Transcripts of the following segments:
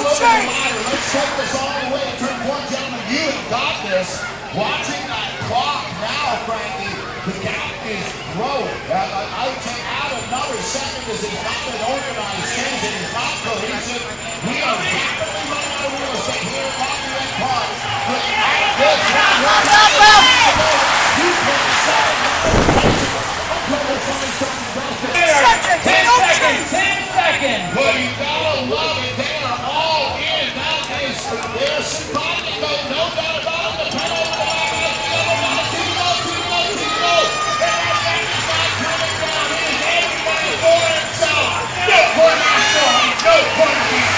Let's take this all the way to turn one, gentlemen. You have got this. Watching that clock now, Frankie, the gap is growing. I would say add another second as it's not an organized change. It is not cohesive. We are rapidly running out of real estate here at Lafayette Park. But you gotta love it. They are all in. That is, they're simpatico. No doubt about it. The pedal to the back. Tito. And that is not coming down. He is everybody for himself. No corner showing. No corner being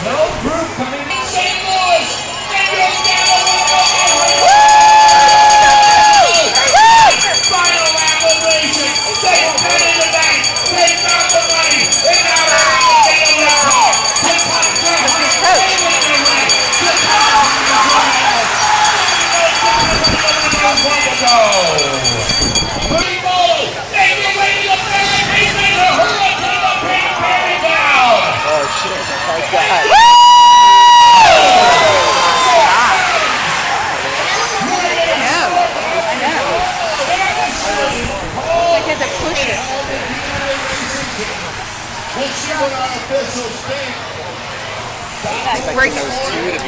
no group coming in. St. Louis. And goes down the final application. They put in the bank. They found the money. And now they're all getting the car. They put it down. They went the way. The car is wild. One to go. Three more. They get ready to finish. He made a hurricane of Perry down. Oh shit, my God. We'll see what our officials think. Break those two to